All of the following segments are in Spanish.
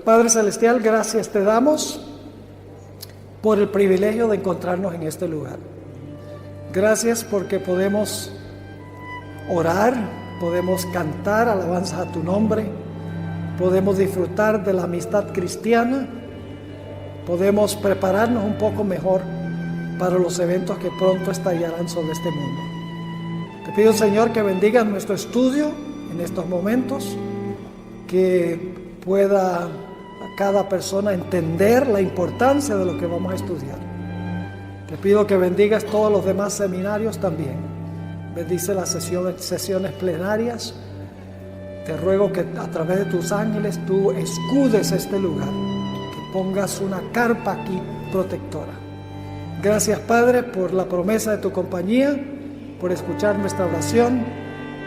Padre Celestial, gracias te damos por el privilegio de encontrarnos en este lugar. Gracias porque podemos orar, podemos cantar alabanzas a tu nombre, podemos disfrutar de la amistad cristiana, podemos prepararnos un poco mejor para los eventos que pronto estallarán sobre este mundo. Te pido, Señor, que bendigas nuestro estudio en estos momentos, que pueda cada persona entender la importancia de lo que vamos a estudiar. Te pido que bendigas todos los demás seminarios también. Bendice las sesiones plenarias. Te ruego que a través de tus ángeles tú escudes este lugar, que pongas una carpa aquí protectora. Gracias, Padre, por la promesa de tu compañía, por escuchar nuestra oración,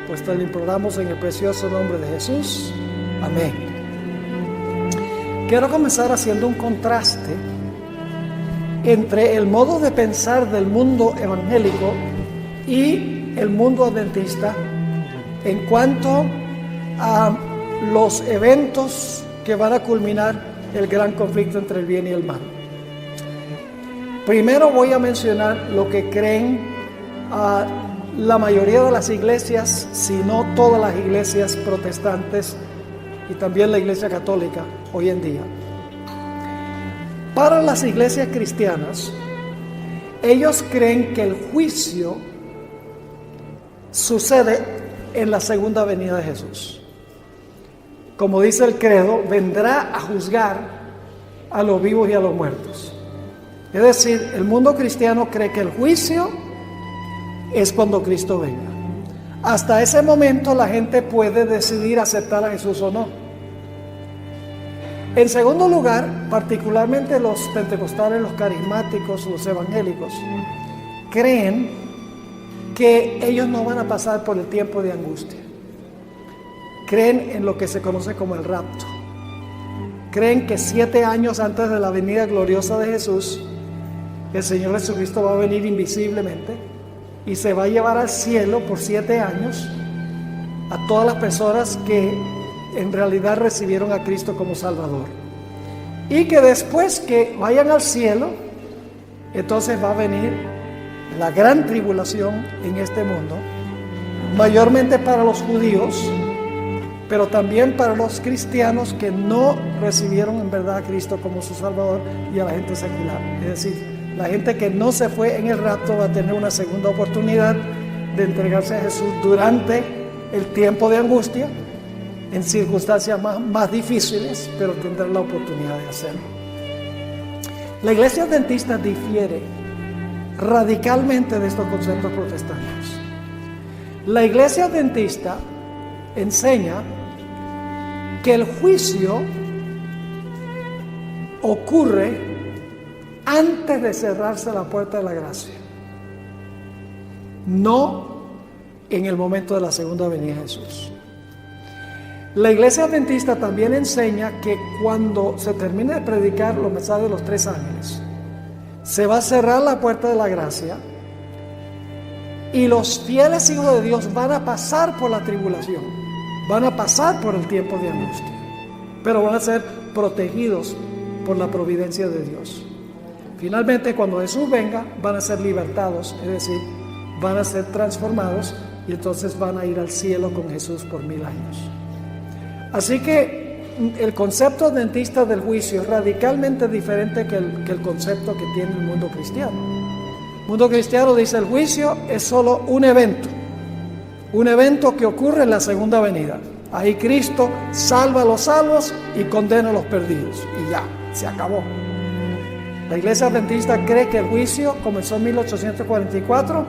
pues te lo imploramos en el precioso nombre de Jesús. Amén. Quiero comenzar haciendo un contraste entre el modo de pensar del mundo evangélico y el mundo adventista en cuanto a los eventos que van a culminar el gran conflicto entre el bien y el mal. Primero voy a mencionar lo que creen la mayoría de las iglesias, si no todas las iglesias protestantes y también la iglesia católica hoy en día. Para las iglesias cristianas, ellos creen que el juicio sucede en la segunda venida de Jesús. Como dice el credo, vendrá a juzgar a los vivos y a los muertos. Es decir, el mundo cristiano cree que el juicio es cuando Cristo venga. Hasta ese momento la gente puede decidir aceptar a Jesús o no. En segundo lugar, particularmente los pentecostales, los carismáticos, los evangélicos, creen que ellos no van a pasar por el tiempo de angustia. Creen en lo que se conoce como el rapto. Creen que 7 años antes de la venida gloriosa de Jesús, el Señor Jesucristo va a venir invisiblemente y se va a llevar al cielo por 7 años a todas las personas que en realidad recibieron a Cristo como Salvador. Y que después que vayan al cielo, entonces va a venir la gran tribulación en este mundo, mayormente para los judíos, pero también para los cristianos que no recibieron en verdad a Cristo como su Salvador, y a la gente secular. Es decir, la gente que no se fue en el rapto va a tener una segunda oportunidad de entregarse a Jesús durante el tiempo de angustia, en circunstancias más difíciles, pero tendrán la oportunidad de hacerlo. La iglesia adventista difiere radicalmente de estos conceptos protestantes. La iglesia adventista enseña que el juicio ocurre antes de cerrarse la puerta de la gracia, no en el momento de la segunda venida de Jesús. La iglesia adventista también enseña que cuando se termine de predicar los mensajes de los 3 ángeles, se va a cerrar la puerta de la gracia y los fieles hijos de Dios van a pasar por la tribulación, van a pasar por el tiempo de angustia, pero van a ser protegidos por la providencia de Dios. Finalmente, cuando Jesús venga, van a ser libertados, es decir, van a ser transformados y entonces van a ir al cielo con Jesús por 1000 años. Así que el concepto adventista del juicio es radicalmente diferente que el concepto que tiene el mundo cristiano. El mundo cristiano dice el juicio es solo un evento que ocurre en la segunda venida. Ahí Cristo salva a los salvos y condena a los perdidos. Y ya, se acabó. La iglesia adventista cree que el juicio comenzó en 1844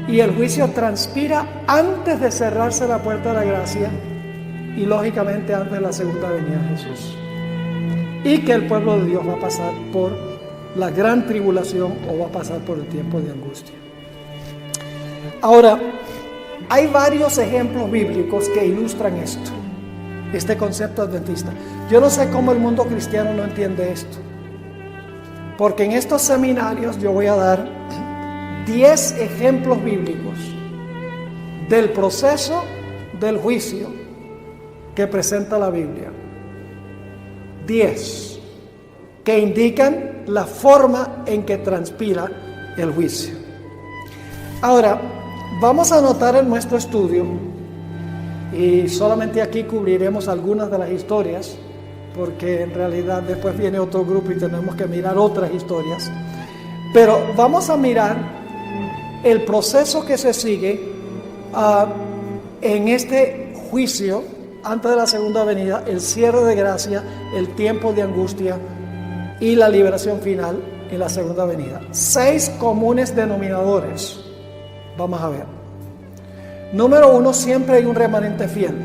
y el juicio transpira antes de cerrarse la puerta de la gracia y lógicamente antes de la segunda venida de Jesús. Y que el pueblo de Dios va a pasar por la gran tribulación o va a pasar por el tiempo de angustia. Ahora, hay varios ejemplos bíblicos que ilustran esto, este concepto adventista. Yo no sé cómo el mundo cristiano no entiende esto, porque en estos seminarios yo voy a dar 10 ejemplos bíblicos del proceso del juicio que presenta la Biblia. 10 que indican la forma en que transpira el juicio. Ahora, vamos a notar en nuestro estudio, y solamente aquí cubriremos algunas de las historias, porque en realidad después viene otro grupo y tenemos que mirar otras historias, pero vamos a mirar el proceso que se sigue en este juicio antes de la segunda venida, el cierre de gracia, el tiempo de angustia y la liberación final en la segunda venida. 6 comunes denominadores. Vamos a ver. Número 1, siempre hay un remanente fiel.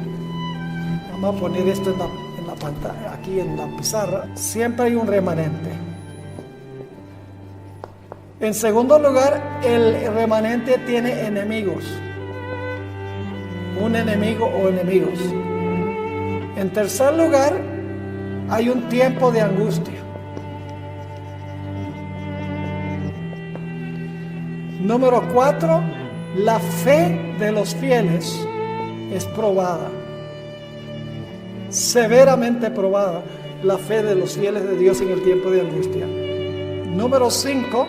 Vamos a poner esto en la pantalla, aquí en la pizarra. Siempre hay un remanente. En segundo lugar, el remanente tiene enemigos. Un enemigo o enemigos. En tercer lugar, hay un tiempo de angustia. Número 4, la fe de los fieles es probada. Severamente probada la fe de los fieles de Dios en el tiempo de angustia. Número 5,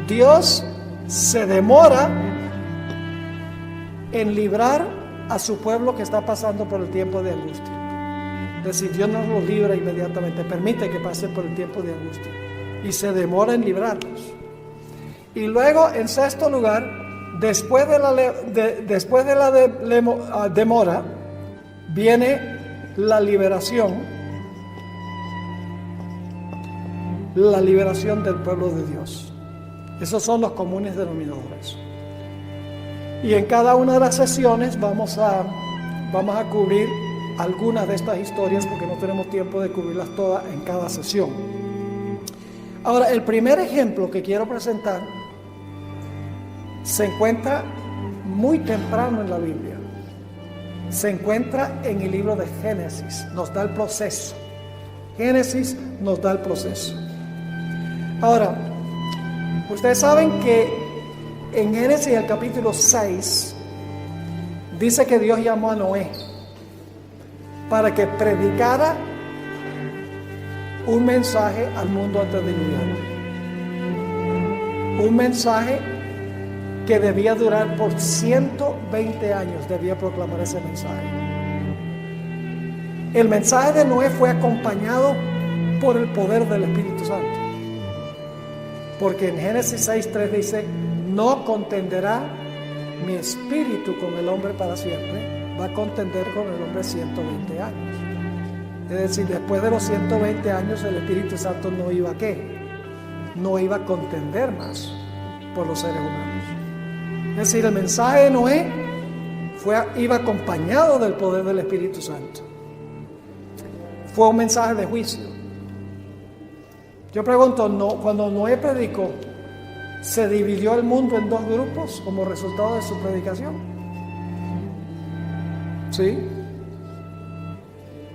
Dios se demora en librar a su pueblo que está pasando por el tiempo de angustia. Es decir, Dios no los libra inmediatamente, permite que pasen por el tiempo de angustia y se demora en librarlos. Y luego, en sexto lugar, después de la demora, viene la liberación del pueblo de Dios. Esos son los comunes denominadores. Y en cada una de las sesiones vamos a cubrir algunas de estas historias, porque no tenemos tiempo de cubrirlas todas en cada sesión. Ahora, el primer ejemplo que quiero presentar se encuentra muy temprano en la Biblia. Se encuentra en el libro de Génesis. Nos da el proceso. Génesis nos da el proceso. Ahora, ustedes saben que en Génesis, el capítulo 6, dice que Dios llamó a Noé para que predicara un mensaje al mundo antediluviano. Un mensaje que debía durar por 120 años, debía proclamar ese mensaje. El mensaje de Noé fue acompañado por el poder del Espíritu Santo. Porque en Génesis 6:3 dice: no contenderá mi espíritu con el hombre para siempre, va a contender con el hombre 120 años. Es decir, después de los 120 años el Espíritu Santo no iba a ¿qué? No iba a contender más por los seres humanos. Es decir, el mensaje de Noé iba acompañado del poder del Espíritu Santo. Fue un mensaje de juicio. Yo pregunto, cuando Noé predicó, ¿se dividió el mundo en 2 grupos como resultado de su predicación? ¿Sí?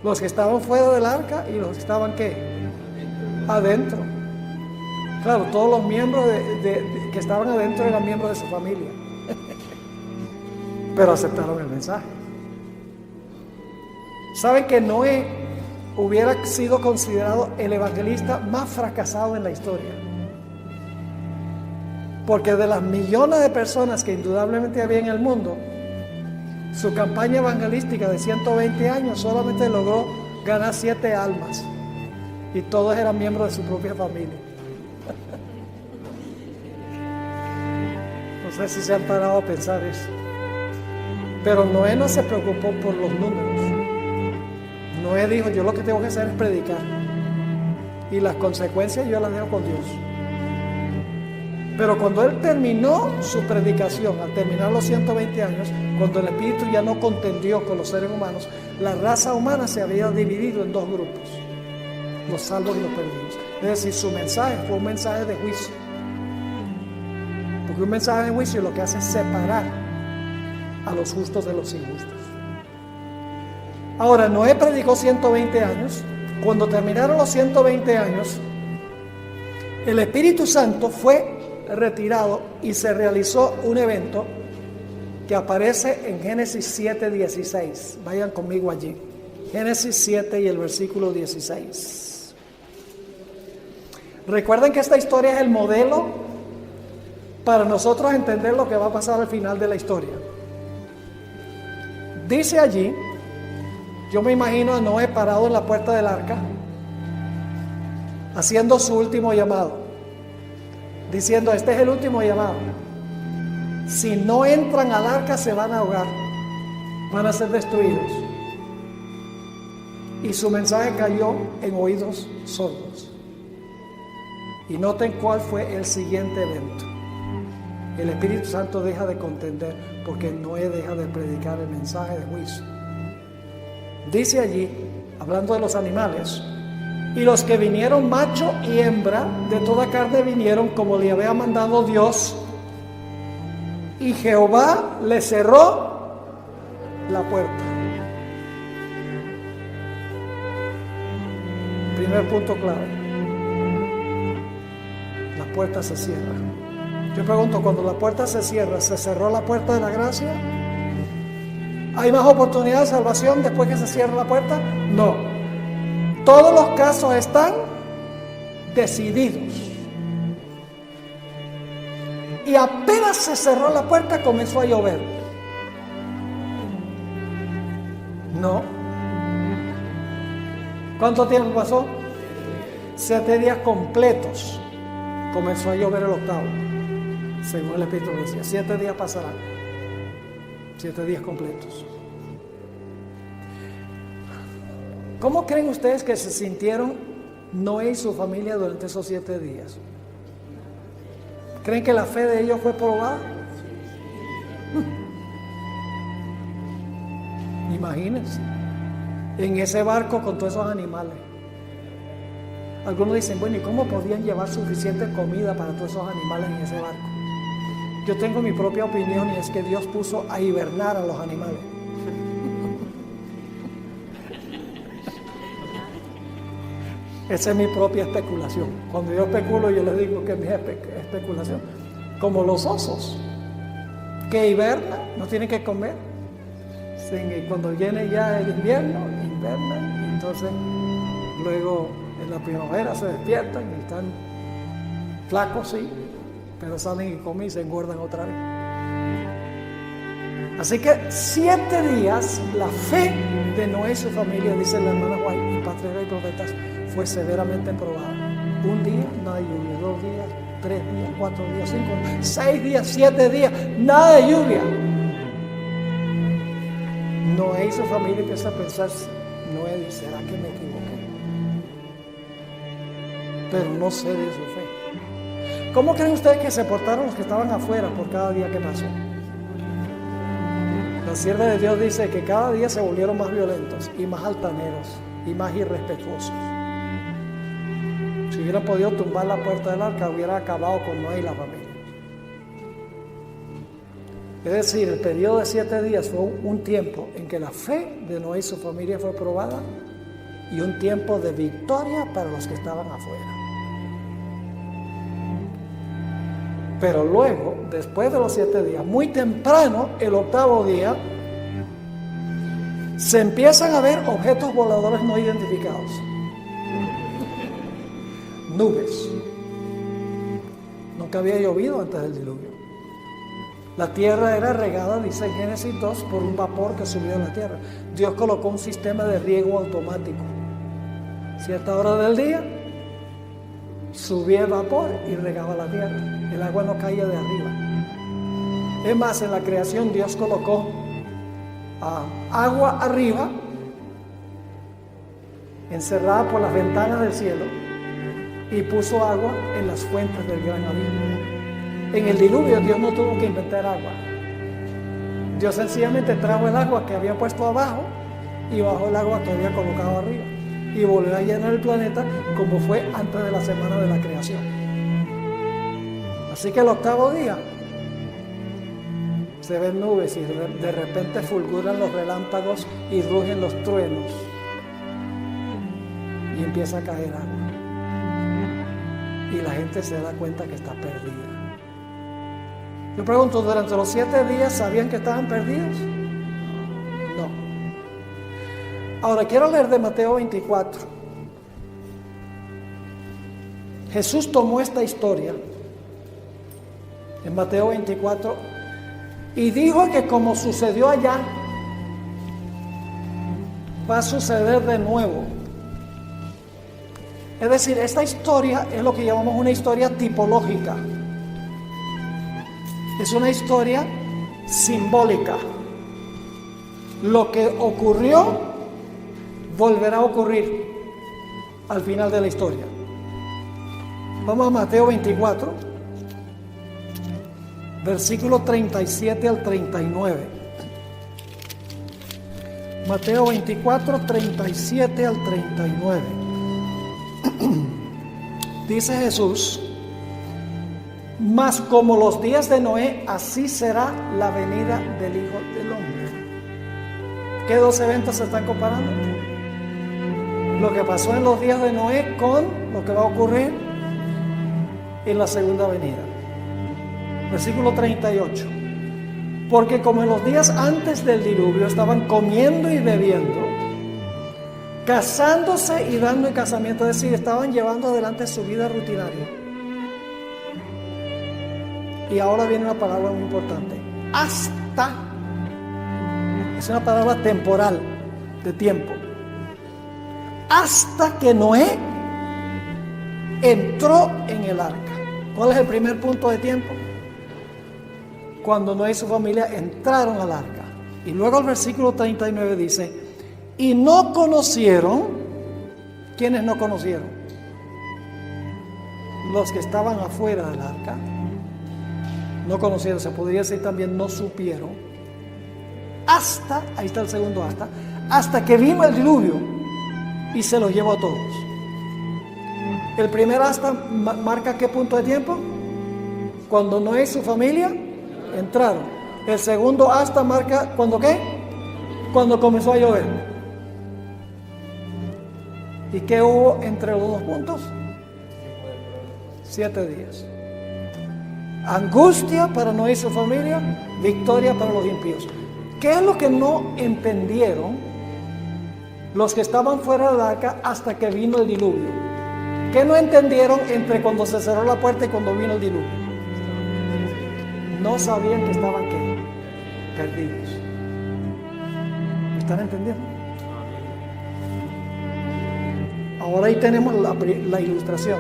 Los que estaban fuera del arca y los que estaban ¿qué? Adentro. Claro, todos los miembros que estaban adentro eran miembros de su familia. Pero aceptaron el mensaje. ¿Saben que Noé hubiera sido considerado el evangelista más fracasado en la historia? Porque de las millones de personas que indudablemente había en el mundo, su campaña evangelística de 120 años solamente logró ganar 7 almas. Y todos eran miembros de su propia familia. No sé si se han parado a pensar eso. Pero Noé no se preocupó por los números. Noé dijo: yo lo que tengo que hacer es predicar. Y las consecuencias yo las dejo con Dios. Pero cuando él terminó su predicación, al terminar los 120 años, cuando el Espíritu ya no contendió con los seres humanos, la raza humana se había dividido en 2 grupos: los salvos y los perdidos. Es decir, su mensaje fue un mensaje de juicio. Porque un mensaje de juicio lo que hace es separar a los justos de los injustos. Ahora, Noé predicó 120 años. Cuando terminaron los 120 años, el Espíritu Santo fue retirado y se realizó un evento que aparece en Génesis 7:16. Vayan conmigo allí. Génesis 7 y el versículo 16. Recuerden que esta historia es el modelo para nosotros entender lo que va a pasar al final de la historia. Dice allí, yo me imagino a Noé parado en la puerta del arca, haciendo su último llamado, diciendo: este es el último llamado. Si no entran al arca se van a ahogar, van a ser destruidos. Y su mensaje cayó en oídos sordos. Y noten cuál fue el siguiente evento. El Espíritu Santo deja de contender porque Noé deja de predicar el mensaje de juicio. Dice allí, hablando de los animales: y los que vinieron, macho y hembra, de toda carne vinieron como le había mandado Dios, y Jehová le cerró la puerta. Primer punto clave: la puerta se cierra. Yo pregunto, cuando la puerta se cierra, ¿se cerró la puerta de la gracia? ¿Hay más oportunidad de salvación después que se cierra la puerta? No. Todos los casos están decididos. Y apenas se cerró la puerta, comenzó a llover. No. ¿Cuánto tiempo pasó? 7 días completos. Comenzó a llover el octavo. Según el Espíritu decía, 7 días pasarán. 7 días completos. ¿Cómo creen ustedes que se sintieron Noé y su familia durante esos 7 días? ¿Creen que la fe de ellos fue probada? Imagínense, en ese barco con todos esos animales. Algunos dicen: bueno, ¿y cómo podían llevar suficiente comida para todos esos animales en ese barco? Yo tengo mi propia opinión, y es que Dios puso a hibernar a los animales. Esa es mi propia especulación. Cuando yo especulo, yo les digo que es mi especulación. Como los osos, que hibernan, no tienen que comer. Sí, y cuando viene ya el invierno, hibernan, y entonces luego en la primavera se despiertan y están flacos, sí, pero salen y comen y se engordan otra vez. Así que 7 días la fe de Noé y su familia, dice la hermana White, y Patriarca y Profetas, fue severamente probada. 1 día, nada de lluvia. 2 días, 3 días, 4 días, 5, 6 días, 7 días, nada de lluvia. Noé y su familia empieza a pensar: Noé dice, ¿será que me equivoqué? Pero no sé de su fe. ¿Cómo creen ustedes que se portaron los que estaban afuera por cada día que pasó? La sierva de Dios dice que cada día se volvieron más violentos y más altaneros y más irrespetuosos. Si hubieran podido tumbar la puerta del arca, hubiera acabado con Noé y la familia. Es decir, el periodo de 7 días fue un tiempo en que la fe de Noé y su familia fue probada, y un tiempo de victoria para los que estaban afuera. Pero luego, después de los 7 días, muy temprano, el 8º día, se empiezan a ver objetos voladores no identificados. Nubes. Nunca había llovido antes del diluvio. La tierra era regada, dice en Génesis 2, por un vapor que subía a la tierra. Dios colocó un sistema de riego automático. Cierta hora del día, subía el vapor y regaba la tierra. El agua no caía de arriba. Es más, en la creación Dios colocó agua arriba, encerrada por las ventanas del cielo, y puso agua en las fuentes del gran abismo. En el diluvio Dios no tuvo que inventar agua. Dios sencillamente trajo el agua que había puesto abajo y bajó el agua que había colocado arriba, y volvió a llenar el planeta como fue antes de la semana de la creación. Así que el 8º día se ven nubes y de repente fulguran los relámpagos y rugen los truenos y empieza a caer agua, y la gente se da cuenta que está perdida. Yo pregunto, ¿durante los 7 días sabían que estaban perdidos? No. Ahora quiero leer de Mateo 24. Jesús tomó esta historia en Mateo 24 y dijo que como sucedió allá, va a suceder de nuevo. Es decir, esta historia es lo que llamamos una historia tipológica. Es una historia simbólica. Lo que ocurrió volverá a ocurrir al final de la historia. Vamos a Mateo 24, versículo 37 al 39. Mateo 24, 37 al 39. Dice Jesús: mas como los días de Noé, así será la venida del Hijo del Hombre. ¿Qué dos eventos se están comparando? Lo que pasó en los días de Noé con lo que va a ocurrir en la segunda venida. Versículo 38. Porque como en los días antes del diluvio estaban comiendo y bebiendo, casándose y dando en casamiento, es decir, estaban llevando adelante su vida rutinaria. Y ahora viene una palabra muy importante. Hasta. Es una palabra temporal, de tiempo. Hasta que Noé entró en el arca. ¿Cuál es el primer punto de tiempo? Cuando Noé y su familia entraron al arca. Y luego el versículo 39 dice: y no conocieron. ¿Quiénes no conocieron? Los que estaban afuera del arca. No conocieron, se podría decir también no supieron. Hasta, ahí está el segundo hasta que vino el diluvio y se los llevó a todos. El primer hasta marca qué punto de tiempo. Cuando Noé y su familia entraron. El segundo hasta marca cuando qué. Cuando comenzó a llover. ¿Y qué hubo entre los dos puntos? 7 días. Angustia para Noé y su familia, victoria para los impíos. ¿Qué es lo que no entendieron los que estaban fuera del arca hasta que vino el diluvio? ¿Qué no entendieron entre cuando se cerró la puerta y cuando vino el diluvio? No sabían que estaban ¿qué? Perdidos. ¿Me están entendiendo? Ahora ahí tenemos la ilustración,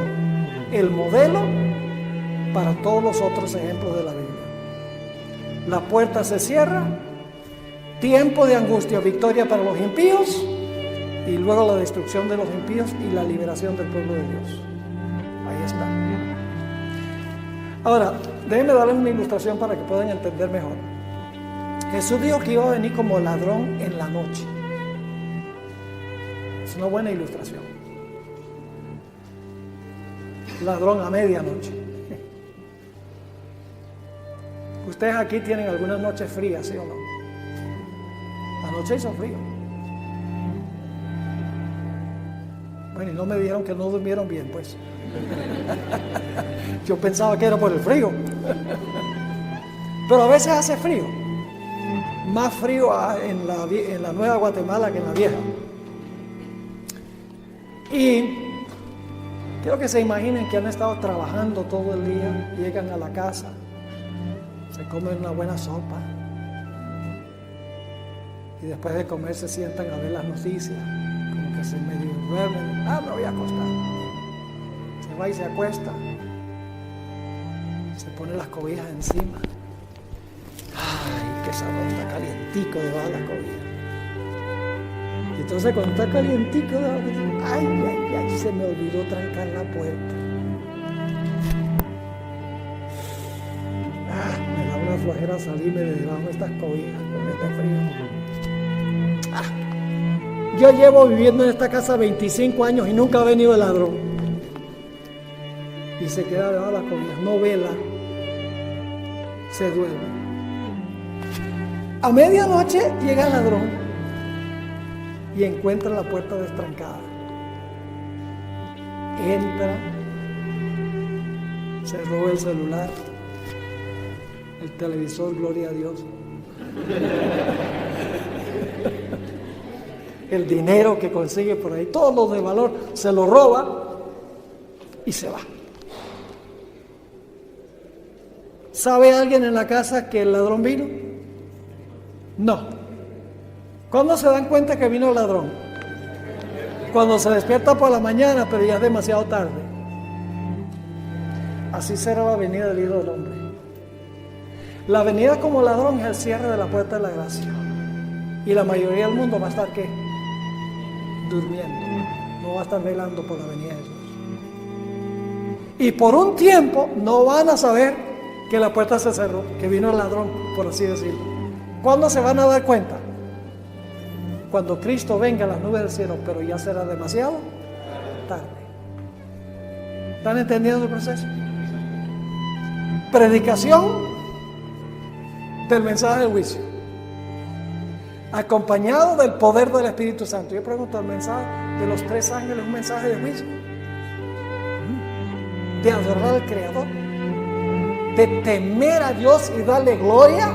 el modelo para todos los otros ejemplos de la Biblia. La puerta se cierra, tiempo de angustia, victoria para los impíos, y luego la destrucción de los impíos y la liberación del pueblo de Dios. Ahí está. Ahora, déjenme darles una ilustración para que puedan entender mejor. Jesús dijo que iba a venir como ladrón en la noche. Es una buena ilustración. Ladrón a medianoche. Ustedes aquí tienen algunas noches frías, ¿sí o no? Anoche hizo frío. Bueno, y no me dijeron que no durmieron bien, pues. Yo pensaba que era por el frío. Pero a veces hace frío. Más frío en la Nueva Guatemala que en la Vieja. Y quiero que se imaginen que han estado trabajando todo el día, llegan a la casa, se comen una buena sopa y después de comer se sientan a ver las noticias, como que se medio duermen. Me voy a acostar. Se va y se acuesta, se pone las cobijas encima. Ay, qué sabor, está calientico debajo de la cobija. Y entonces cuando está calientico debajo de la cobija, ay, se me olvidó trancar la puerta. Me da una flojera salirme de debajo de estas cobijas con este frío. Yo llevo viviendo en esta casa 25 años y nunca ha venido el ladrón. Y se queda debajo de las cobijas, no vela, se duerme. A medianoche llega el ladrón y encuentra la puerta destrancada. Entra, se roba el celular, el televisor, gloria a Dios. el dinero que consigue por ahí, todo lo de valor, se lo roba y se va. ¿Sabe alguien en la casa que el ladrón vino? No. ¿Cuándo se dan cuenta que vino el ladrón? Cuando se despierta por la mañana, pero ya es demasiado tarde. Así será la venida del Hijo del Hombre. La venida como ladrón es el cierre de la puerta de la gracia. Y la mayoría del mundo va a estar, ¿qué? Durmiendo. No va a estar velando por la venida de Jesús. Y por un tiempo no van a saber que la puerta se cerró, que vino el ladrón, por así decirlo. ¿Cuándo se van a dar cuenta? Cuando Cristo venga a las nubes del cielo, pero ya será demasiado tarde. ¿Están entendiendo el proceso? Predicación del mensaje del juicio, acompañado del poder del Espíritu Santo. Yo pregunto, ¿el mensaje de los 3 ángeles es un mensaje de juicio? De adorar al Creador, de temer a Dios y darle gloria.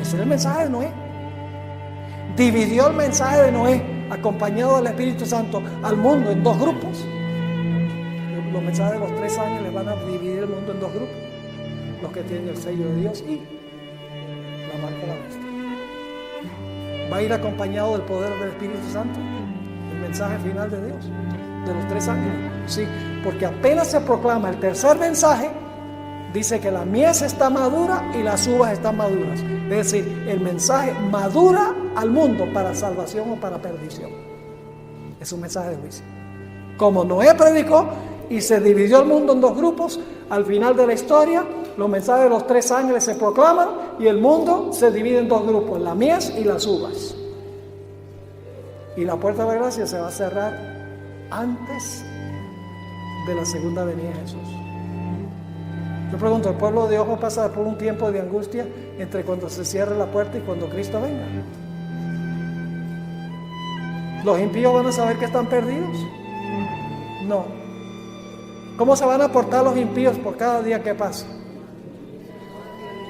Ese es el mensaje de Noé. Dividió el mensaje de Noé, acompañado del Espíritu Santo, al mundo en 2 grupos. Los mensajes de los 3 ángeles van a dividir el mundo en 2 grupos: los que tienen el sello de Dios y la marca de la bestia. Va a ir acompañado del poder del Espíritu Santo, el mensaje final de Dios, de los 3 ángeles. Sí, porque apenas se proclama el tercer mensaje, dice que la mies está madura y las uvas están maduras. Es decir, el mensaje madura al mundo para salvación o para perdición. Es un mensaje de juicio. Como Noé predicó y se dividió el mundo en 2 grupos, al final de la historia, los mensajes de los 3 ángeles se proclaman y el mundo se divide en 2 grupos: la mies y las uvas. Y la puerta de la gracia se va a cerrar antes de la segunda venida de Jesús. Yo pregunto, ¿el pueblo de Dios va a pasar por un tiempo de angustia entre cuando se cierre la puerta y cuando Cristo venga? ¿Los impíos van a saber que están perdidos? No. ¿Cómo se van a portar los impíos por cada día que pasa?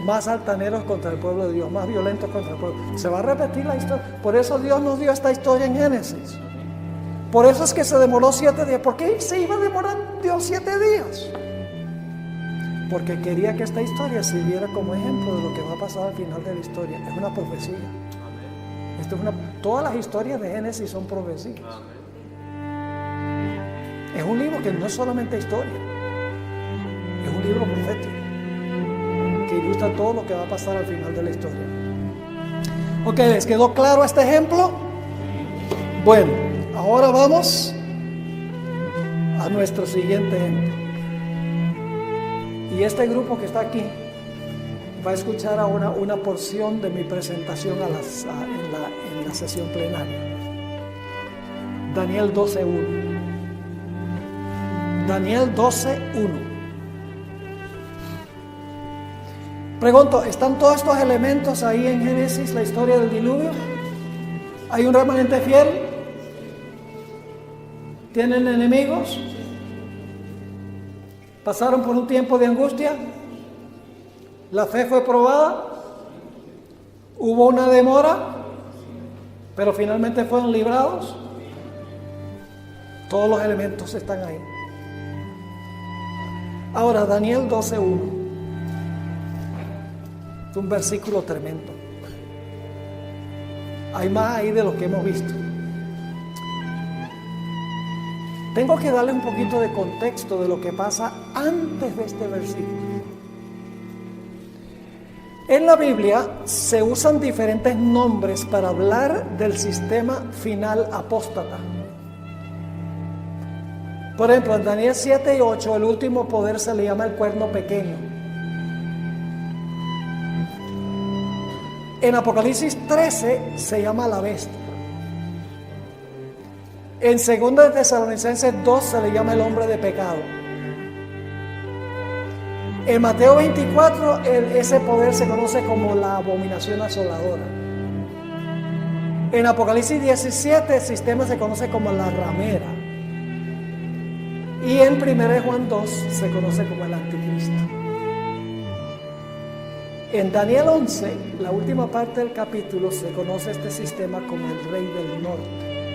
Más altaneros contra el pueblo de Dios, más violentos contra el pueblo. Se va a repetir la historia. Por eso Dios nos dio esta historia en Génesis. Por eso es que se demoró 7 días. ¿Por qué se iba a demorar Dios 7 días? Porque quería que esta historia sirviera como ejemplo de lo que va a pasar al final de la historia. Es una profecía. Todas las historias de Génesis son profecías. Es un libro que no es solamente historia, es un libro profético que ilustra todo lo que va a pasar al final de la historia. Ok, ¿les quedó claro este ejemplo? Bueno, ahora vamos a nuestro siguiente ejemplo. Y este grupo que está aquí va a escuchar ahora una porción de mi presentación en la sesión plenaria. Daniel 12:1. Daniel 12:1. Pregunto, ¿están todos estos elementos ahí en Génesis, la historia del diluvio? ¿Hay un remanente fiel? ¿Tienen enemigos? ¿Pasaron por un tiempo de angustia? ¿La fe fue probada? ¿Hubo una demora? ¿Pero finalmente fueron librados? Todos los elementos están ahí. Ahora, Daniel 12:1. Es un versículo tremendo. Hay más ahí de lo que hemos visto. Tengo que darle un poquito de contexto de lo que pasa antes de este versículo. En la Biblia se usan diferentes nombres para hablar del sistema final apóstata. Por ejemplo, en Daniel 7 y 8, el último poder se le llama el cuerno pequeño. En Apocalipsis 13 se llama la bestia. En 2 de Tesalonicenses 2 se le llama el hombre de pecado. En Mateo 24 ese poder se conoce como la abominación asoladora. En Apocalipsis 17 el sistema se conoce como la ramera. Y en 1 Juan 2 se conoce como el anticristo. En Daniel 11, la última parte del capítulo, se conoce este sistema como el rey del norte.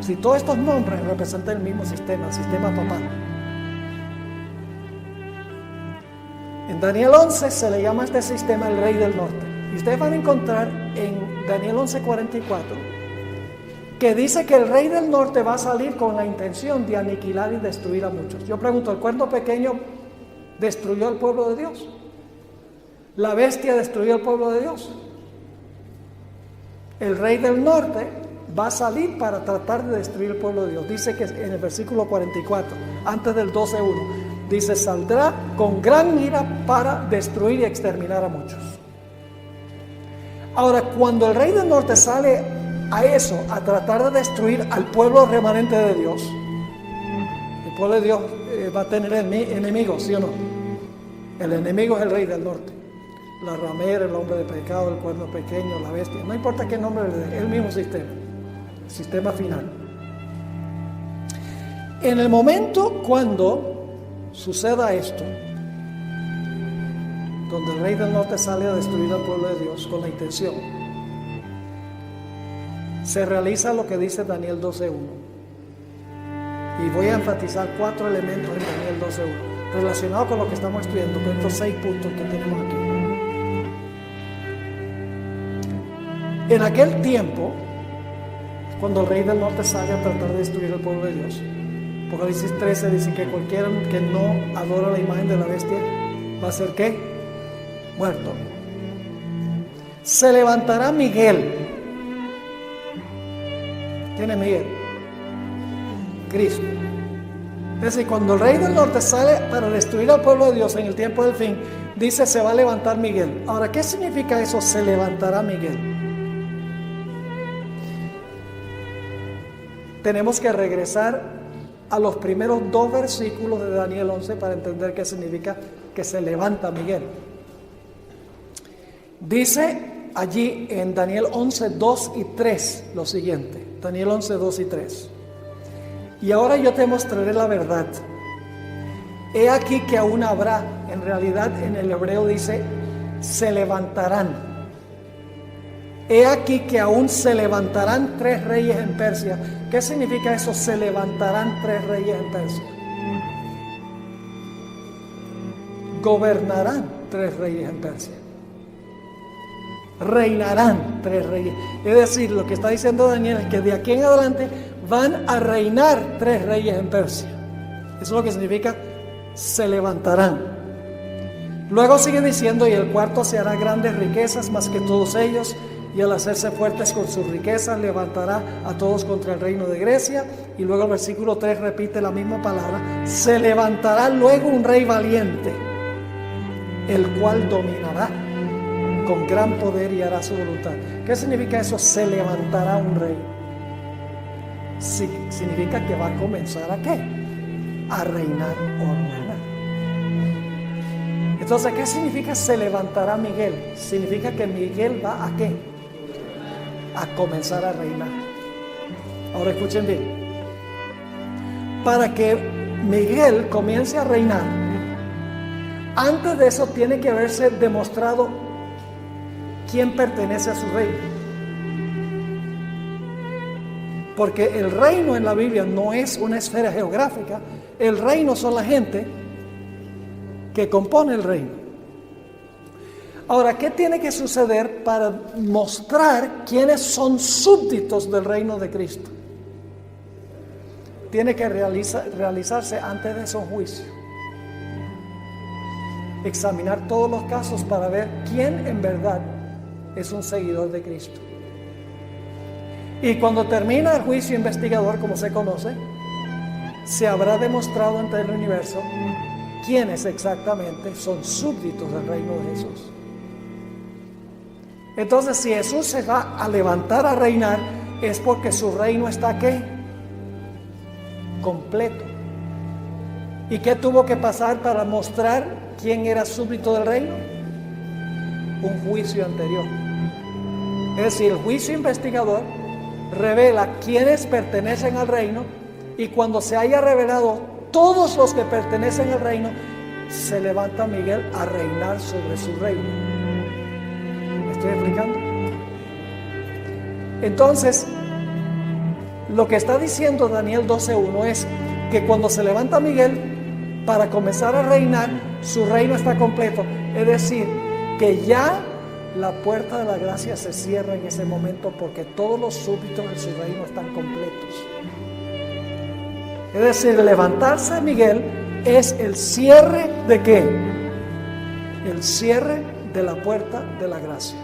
Si todos estos nombres representan el mismo sistema, el sistema papal. En Daniel 11 se le llama a este sistema el rey del norte. Y ustedes van a encontrar en Daniel 11:44 que dice que el rey del norte va a salir con la intención de aniquilar y destruir a muchos. Yo pregunto, ¿el cuerno pequeño destruyó al pueblo de Dios? ¿La bestia destruyó al pueblo de Dios? El rey del norte va a salir para tratar de destruir el pueblo de Dios. Dice que en el versículo 44, antes del 12:1, dice, saldrá con gran ira para destruir y exterminar a muchos. Ahora, cuando el rey del norte sale a eso, a tratar de destruir al pueblo remanente de Dios, el pueblo de Dios va a tener enemigos, ¿sí o no? El enemigo es el rey del norte. La ramera, el hombre de pecado, el cuerno pequeño, la bestia, no importa qué nombre le dé, el mismo sistema, el sistema final. En el momento cuando suceda esto, donde el rey del norte sale a destruir al pueblo de Dios con la intención, se realiza lo que dice Daniel 12:1. Y voy a enfatizar 4 elementos en Daniel 12:1 relacionados con lo que estamos estudiando, con estos 6 puntos que tenemos aquí. En aquel tiempo, cuando el rey del norte sale a tratar de destruir al pueblo de Dios, Apocalipsis 13 dice que cualquiera que no adora la imagen de la bestia va a ser ¿qué? Muerto. Se levantará Miguel. ¿Quién es Miguel? Cristo. Es decir, cuando el rey del norte sale para destruir al pueblo de Dios en el tiempo del fin, dice se va a levantar Miguel. Ahora, ¿qué significa eso? Se levantará Miguel. Tenemos que regresar a los primeros 2 versículos de Daniel 11 para entender qué significa que se levanta Miguel. Dice allí en Daniel 11, 2 y 3 lo siguiente. Daniel 11, 2 y 3. Y ahora yo te mostraré la verdad. He aquí que aún habrá, en realidad en el hebreo dice, se levantarán. He aquí que aún se levantarán 3 reyes en Persia. ¿Qué significa eso? Se levantarán 3 reyes en Persia. Gobernarán 3 reyes en Persia. Reinarán 3 reyes. Es decir, lo que está diciendo Daniel es que de aquí en adelante van a reinar 3 reyes en Persia. Eso es lo que significa se levantarán. Luego sigue diciendo, y el cuarto se hará grandes riquezas más que todos ellos, y al hacerse fuertes con sus riquezas levantará a todos contra el reino de Grecia. Y luego el versículo 3 repite la misma palabra. Se levantará luego un rey valiente, el cual dominará con gran poder y hará su voluntad. ¿Qué significa eso? Se levantará un rey. Sí, significa que va a comenzar ¿a qué? A reinar o a gobernar. Entonces, ¿qué significa se levantará Miguel? Significa que Miguel va ¿a qué? A comenzar a reinar. Ahora escuchen bien. Para que Miguel comience a reinar, antes de eso tiene que haberse demostrado quién pertenece a su reino. Porque el reino en la Biblia no es una esfera geográfica. El reino son la gente que compone el reino. Ahora, ¿qué tiene que suceder para mostrar quiénes son súbditos del reino de Cristo? Tiene que realizarse antes de eso un juicio. Examinar todos los casos para ver quién en verdad es un seguidor de Cristo. Y cuando termina el juicio investigador, como se conoce, se habrá demostrado ante el universo quiénes exactamente son súbditos del reino de Jesús. Entonces, si Jesús se va a levantar a reinar, es porque su reino está ¿qué? Completo. ¿Y qué tuvo que pasar para mostrar quién era súbdito del reino? Un juicio anterior. Es decir, el juicio investigador revela quiénes pertenecen al reino, y cuando se haya revelado todos los que pertenecen al reino, se levanta Miguel a reinar sobre su reino. ¿Me estoy explicando? Entonces, lo que está diciendo Daniel 12:1 es que cuando se levanta Miguel para comenzar a reinar, su reino está completo. Es decir, que ya la puerta de la gracia se cierra en ese momento porque todos los súbditos de su reino están completos. Es decir, levantarse Miguel es el cierre ¿de qué? El cierre de la puerta de la gracia.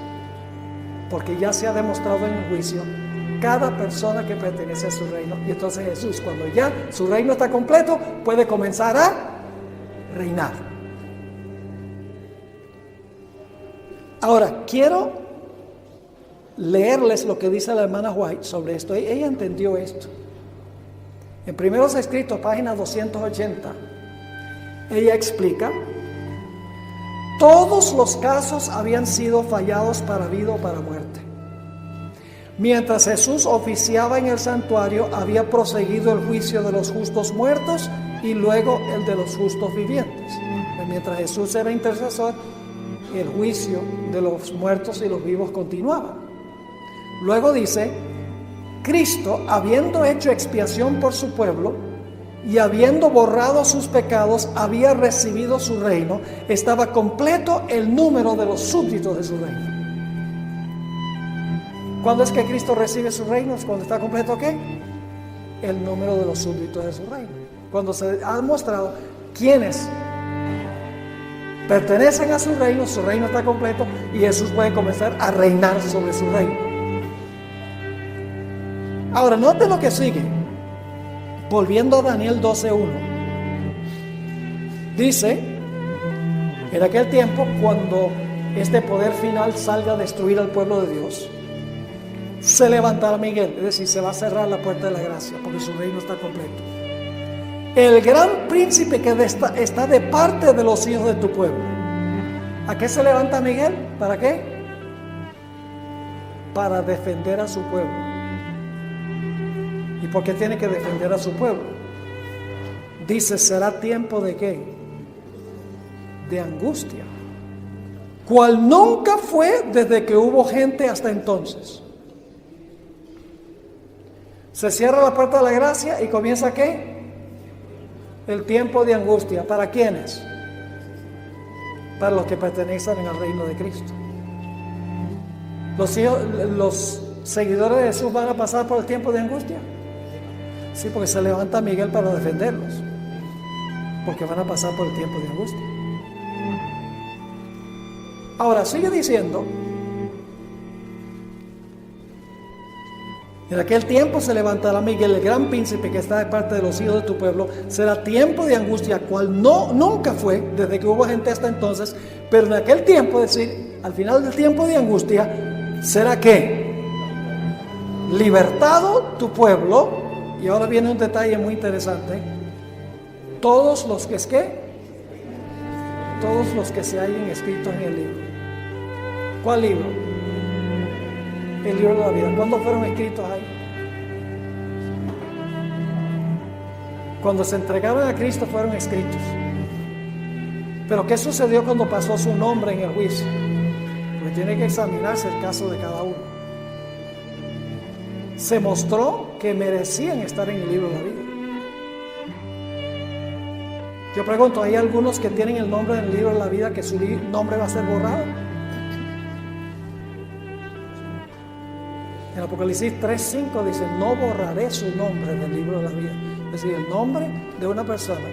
Porque ya se ha demostrado en el juicio cada persona que pertenece a su reino. Y entonces Jesús, cuando ya su reino está completo, puede comenzar a reinar. Ahora, quiero leerles lo que dice la hermana White sobre esto. Ella entendió esto. En Primeros Escritos, página 280, ella explica: todos los casos habían sido fallados para vida o para muerte. Mientras Jesús oficiaba en el santuario, había proseguido el juicio de los justos muertos y luego el de los justos vivientes. Mientras Jesús era intercesor, el juicio de los muertos y los vivos continuaba. Luego dice: Cristo, habiendo hecho expiación por su pueblo y habiendo borrado sus pecados, había recibido su reino. Estaba completo el número de los súbditos de su reino. ¿Cuándo es que Cristo recibe su reino? ¿Cuando está completo qué? El número de los súbditos de su reino. Cuando se ha mostrado quiénes pertenecen a su reino está completo y Jesús puede comenzar a reinar sobre su reino. Ahora, note lo que sigue. Volviendo a Daniel 12:1. Dice: en aquel tiempo, cuando este poder final salga a destruir al pueblo de Dios, se levantará Miguel, es decir, se va a cerrar la puerta de la gracia, porque su reino está completo. El gran príncipe que está de parte de los hijos de tu pueblo. ¿A qué se levanta Miguel? ¿Para qué? Para defender a su pueblo. ¿Y por qué tiene que defender a su pueblo? Dice: será tiempo de ¿qué? De angustia, cual nunca fue desde que hubo gente hasta entonces. Se cierra la puerta de la gracia y comienza ¿qué? El tiempo de angustia. ¿Para quiénes? Para los que pertenecen al reino de Cristo. Los seguidores de Jesús van a pasar por el tiempo de angustia. Sí, porque se levanta Miguel para defenderlos, porque van a pasar por el tiempo de angustia. Ahora sigue diciendo: en aquel tiempo se levantará Miguel, el gran príncipe que está de parte de los hijos de tu pueblo. Será tiempo de angustia, cual nunca fue desde que hubo gente hasta entonces. Pero en aquel tiempo, es decir, al final del tiempo de angustia, será ¿qué? Libertado tu pueblo. Y ahora viene un detalle muy interesante: todos los que todos los que se hayan escritos en el libro. ¿Cuál libro? El libro de la vida. ¿Cuándo fueron escritos ahí? Cuando se entregaron a Cristo fueron escritos. Pero ¿qué sucedió cuando pasó su nombre en el juicio? Porque tiene que examinarse el caso de cada uno. Se mostró que merecían estar en el libro de la vida. Yo pregunto: ¿hay algunos que tienen el nombre en el libro de la vida que su nombre va a ser borrado? En Apocalipsis 3:5 dice: no borraré su nombre del libro de la vida. Es decir, el nombre de una persona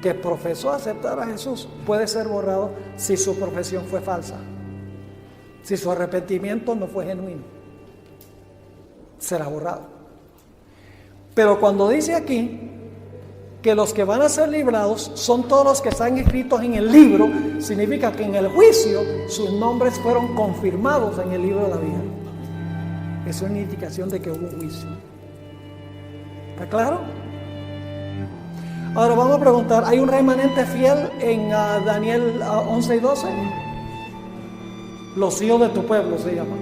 que profesó aceptar a Jesús puede ser borrado si su profesión fue falsa, si su arrepentimiento no fue genuino, será borrado. Pero cuando dice aquí que los que van a ser librados son todos los que están escritos en el libro, significa que en el juicio sus nombres fueron confirmados en el libro de la vida. Es una indicación de que hubo un juicio. ¿Está claro? Ahora vamos a preguntar: ¿hay un remanente fiel en Daniel 11:12? Los hijos de tu pueblo se llaman.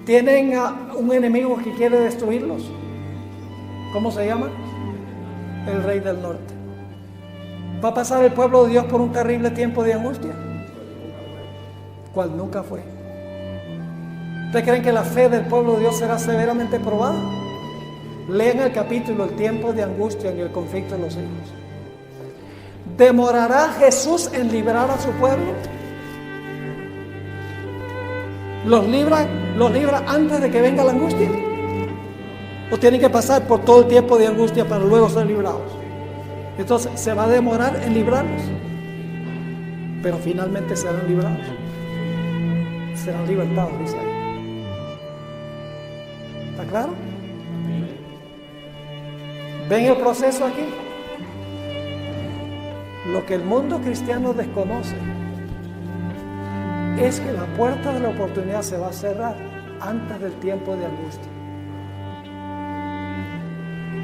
¿Tienen un enemigo que quiere destruirlos? ¿Cómo se llama? El rey del norte. ¿Va a pasar el pueblo de Dios por un terrible tiempo de angustia? ¿Cuál nunca fue? ¿Ustedes creen que la fe del pueblo de Dios será severamente probada? Lean el capítulo, el tiempo de angustia en el conflicto de los hijos. ¿Demorará Jesús en librar a su pueblo? ¿Los libra antes de que venga la angustia? ¿O tienen que pasar por todo el tiempo de angustia para luego ser librados? Entonces, ¿se va a demorar en librarlos? Pero finalmente serán librados. Serán libertados, dice ahí. ¿Está claro? ¿Ven el proceso aquí? Lo que el mundo cristiano desconoce es que la puerta de la oportunidad se va a cerrar antes del tiempo de angustia.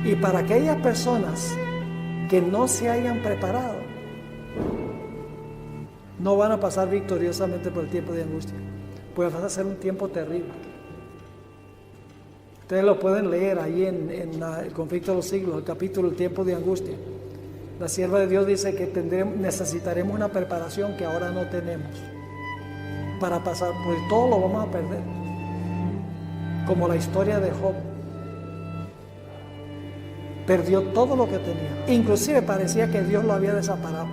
Y para aquellas personas que no se hayan preparado, no van a pasar victoriosamente por el tiempo de angustia. Puede ser un tiempo terrible. Ustedes lo pueden leer ahí en el conflicto de los siglos, el capítulo El tiempo de angustia. La sierva de Dios dice que necesitaremos una preparación que ahora no tenemos para pasar, pues todo lo vamos a perder. Como la historia de Job. Perdió todo lo que tenía. Inclusive parecía que Dios lo había desamparado.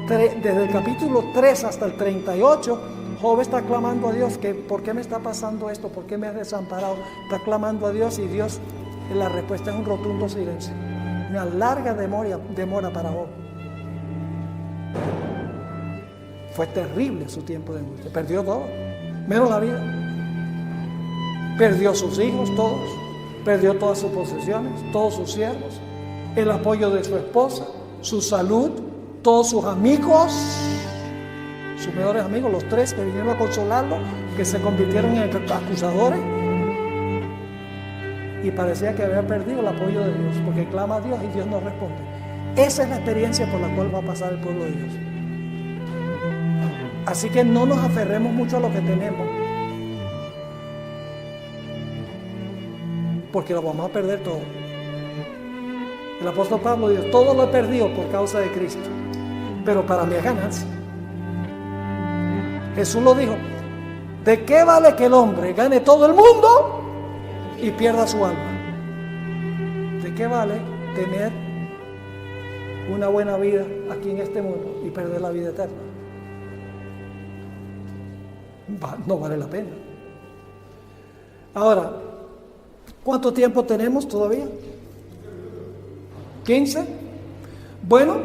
Desde el capítulo 3 hasta el 38, Job está clamando a Dios que ¿por qué me está pasando esto? ¿Por qué me has desamparado? Está clamando a Dios y Dios, la respuesta es un rotundo silencio. Una larga demora para Job. Fue terrible su tiempo de angustia. Perdió todo, menos la vida. Perdió sus hijos, todos. Perdió todas sus posesiones, todos sus siervos, el apoyo de su esposa, su salud, todos sus amigos, sus mejores amigos, los tres que vinieron a consolarlo, que se convirtieron en acusadores. Y parecía que había perdido el apoyo de Dios, porque clama a Dios y Dios no responde. Esa es la experiencia por la cual va a pasar el pueblo de Dios. Así que no nos aferremos mucho a lo que tenemos, porque lo vamos a perder todo. El apóstol Pablo dijo, todo lo he perdido por causa de Cristo, pero para mí es ganancia. Jesús lo dijo, ¿de qué vale que el hombre gane todo el mundo y pierda su alma? ¿De qué vale tener una buena vida aquí en este mundo y perder la vida eterna? No vale la pena. Ahora, ¿cuánto tiempo tenemos todavía? 15. Bueno,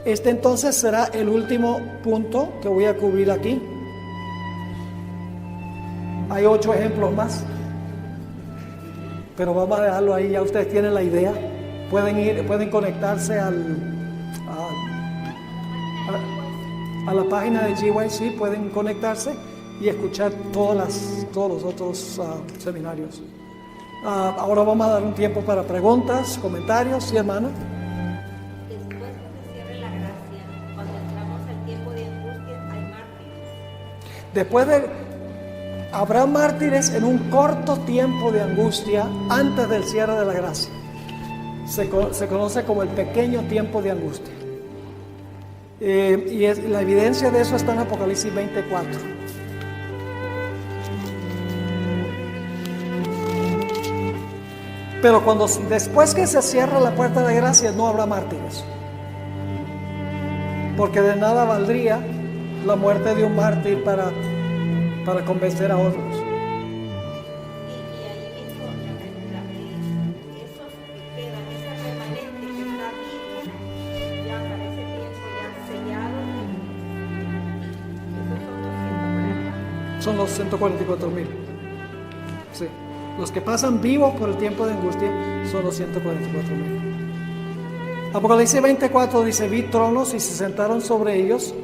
este entonces será el último punto que voy a cubrir aquí. Hay 8 ejemplos más, pero vamos a dejarlo ahí. Ya ustedes tienen la idea. Pueden conectarse a la página de GYC, pueden conectarse y escuchar todos los otros seminarios. Ahora vamos a dar un tiempo para preguntas, comentarios. Sí, hermana. Después que se cierre la gracia, cuando entramos al tiempo de angustia, hay mártires. Habrá mártires en un corto tiempo de angustia antes del cierre de la gracia. Se conoce como el pequeño tiempo de angustia. La evidencia de eso está en Apocalipsis 24. Pero después que se cierra la puerta de gracia, no habrá mártires. Porque de nada valdría la muerte de un mártir para convencer a otros. Y ahí mismo, esos que quedan, ese remanente que está vivo, ya para ese tiempo ya sellado, esos son los 140. Son los 144,000. Sí. Los que pasan vivos por el tiempo de angustia son los 144,000. Apocalipsis 24 dice, vi tronos y se sentaron sobre ellos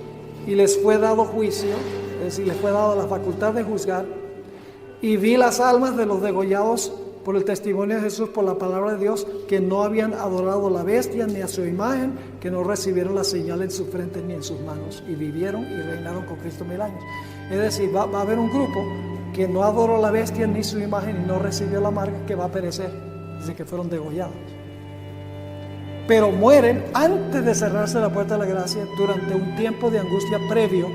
y les fue dado juicio, es decir, les fue dado la facultad de juzgar, y vi las almas de los degollados por el testimonio de Jesús, por la palabra de Dios, que no habían adorado a la bestia ni a su imagen, que no recibieron la señal en sus frentes ni en sus manos, y vivieron y reinaron con Cristo 1000 años. Es decir, va a haber un grupo que no adoró a la bestia ni su imagen y no recibió la marca, que va a perecer desde que fueron degollados. Pero mueren antes de cerrarse la puerta de la gracia, durante un tiempo de angustia previo,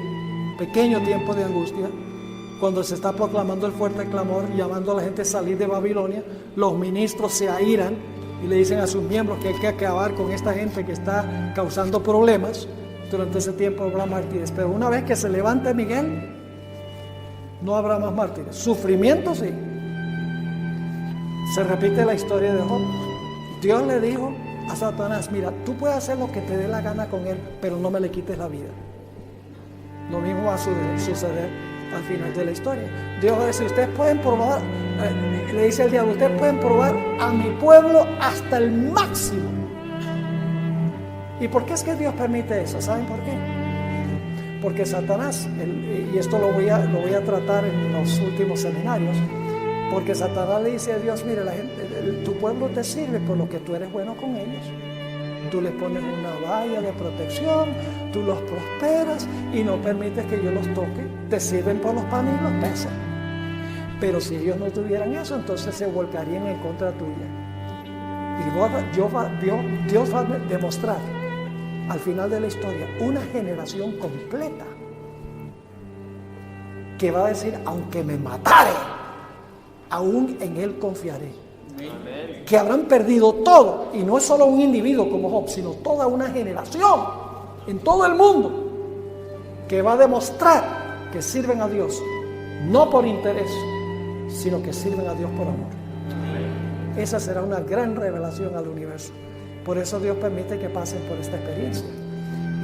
pequeño tiempo de angustia, Cuando se está proclamando el fuerte clamor, llamando a la gente a salir de Babilonia, los ministros se airan y le dicen a sus miembros que hay que acabar con esta gente que está causando problemas. Durante ese tiempo habrá mártires, pero una vez que se levante Miguel, no habrá más mártires. Sufrimiento sí. Se repite la historia de Job. Dios le dijo a Satanás: mira, tú puedes hacer lo que te dé la gana con él, pero no me le quites la vida. Lo mismo va a suceder al final de la historia. Dios va a decir: ustedes pueden probar, le dice el diablo, ustedes pueden probar a mi pueblo hasta el máximo. ¿Y por qué es que Dios permite eso? ¿Saben por qué? Porque Satanás, y esto lo voy a tratar en los últimos seminarios, porque Satanás le dice a Dios: mire, tu pueblo te sirve por lo que tú eres bueno con ellos. Tú les pones una valla de protección, tú los prosperas y no permites que yo los toque. Te sirven por los panes y los peces. Pero si ellos no tuvieran eso, entonces se volcarían en contra tuya. Y Dios va a demostrar al final de la historia una generación completa que va a decir: aunque me matare, aún en él confiaré. Que habrán perdido todo, y no es solo un individuo como Job, sino toda una generación en todo el mundo que va a demostrar que sirven a Dios no por interés, sino que sirven a Dios por amor. Esa será una gran revelación al universo. Por eso Dios permite que pasen por esta experiencia.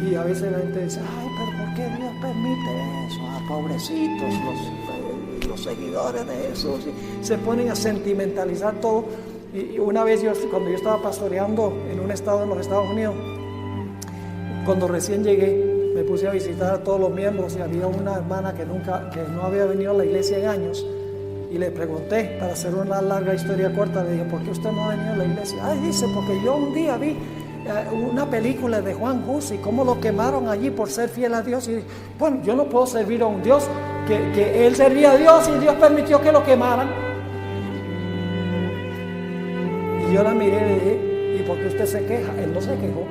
Y a veces la gente dice: ay, pero ¿por qué Dios permite eso? Pobrecitos los seguidores de Jesús. Y se ponen a sentimentalizar todo. Y una vez cuando yo estaba pastoreando en un estado en los Estados Unidos, cuando recién llegué, me puse a visitar a todos los miembros y había una hermana que no había venido a la iglesia en años. Y le pregunté, para hacer una larga historia corta, le dije: ¿por qué usted no ha venido a la iglesia? Ay, dice: porque yo un día vi una película de Juan Hus y cómo lo quemaron allí por ser fiel a Dios. Y dije: bueno, yo no puedo servir a un Dios que él servía a Dios y Dios permitió que lo quemaran. Y yo la miré y le dije: ¿y por qué usted se queja? Él no se quejó.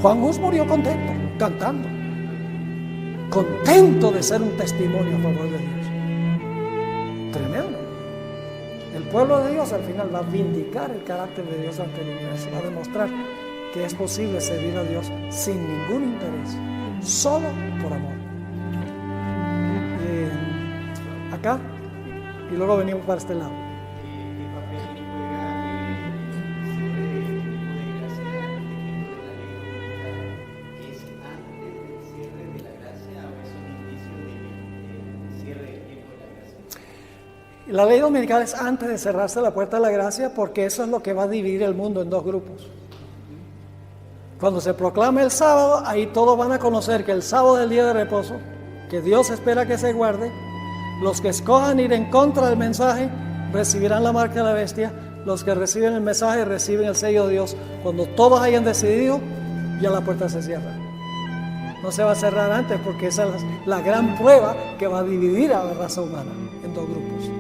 Juan Hus murió contento, cantando, contento de ser un testimonio a favor de Dios. Tremendo. El pueblo de Dios al final va a vindicar el carácter de Dios ante el universo, va a demostrar que es posible servir a Dios sin ningún interés, solo por amor. Acá, y luego venimos para este lado. La ley dominical es antes de cerrarse la puerta de la gracia, porque eso es lo que va a dividir el mundo en dos grupos. Cuando se proclame el sábado, ahí todos van a conocer que el sábado es el día de reposo, que Dios espera que se guarde. Los que escojan ir en contra del mensaje recibirán la marca de la bestia. Los que reciben el mensaje reciben el sello de Dios. Cuando todos hayan decidido, ya la puerta se cierra. No se va a cerrar antes, porque esa es la gran prueba que va a dividir a la raza humana en dos grupos.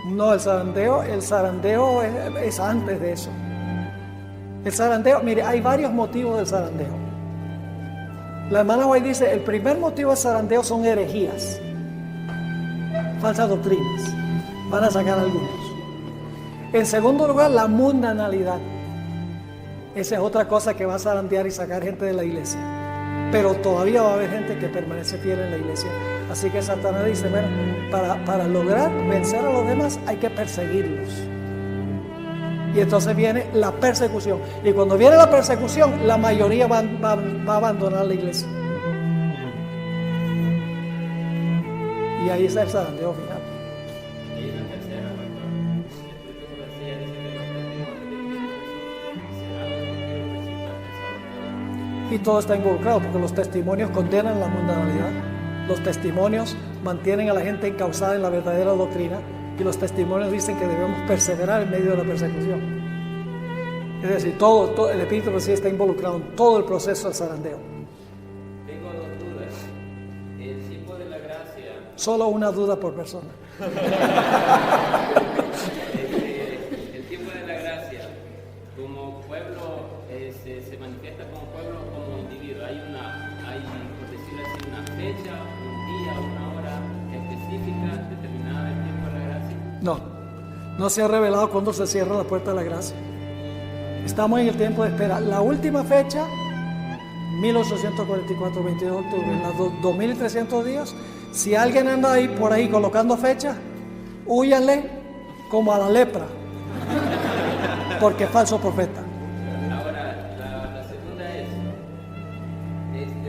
No, el zarandeo es antes de eso. El zarandeo, mire, hay varios motivos del zarandeo. La hermana White dice: el primer motivo del zarandeo son herejías, falsas doctrinas. Van a sacar algunos. En segundo lugar, la mundanalidad. Esa es otra cosa que va a zarandear y sacar gente de la iglesia. Pero todavía va a haber gente que permanece fiel en la iglesia. Así que Satanás dice: bueno, para lograr vencer a los demás hay que perseguirlos. Y entonces viene la persecución. Y cuando viene la persecución, la mayoría va a abandonar la iglesia. Y ahí está el zarandeo final. Y todo está involucrado, porque los testimonios condenan la mundanalidad. Los testimonios mantienen a la gente encauzada en la verdadera doctrina, y los testimonios dicen que debemos perseverar en medio de la persecución. Es decir, todo el Espíritu de sí está involucrado en todo el proceso del zarandeo. Tengo dos dudas. El tiempo de la gracia. Solo una duda por persona. El tiempo de la gracia, como pueblo, se manifiesta como pueblo, como individuo. Hay una No se ha revelado cuándo se cierra la puerta de la gracia. Estamos en el tiempo de espera. La última fecha, 1844, 22 de octubre, en los 2300 días. Si alguien anda ahí por ahí colocando fechas, húyanle como a la lepra, porque es falso profeta. Ahora, la segunda es,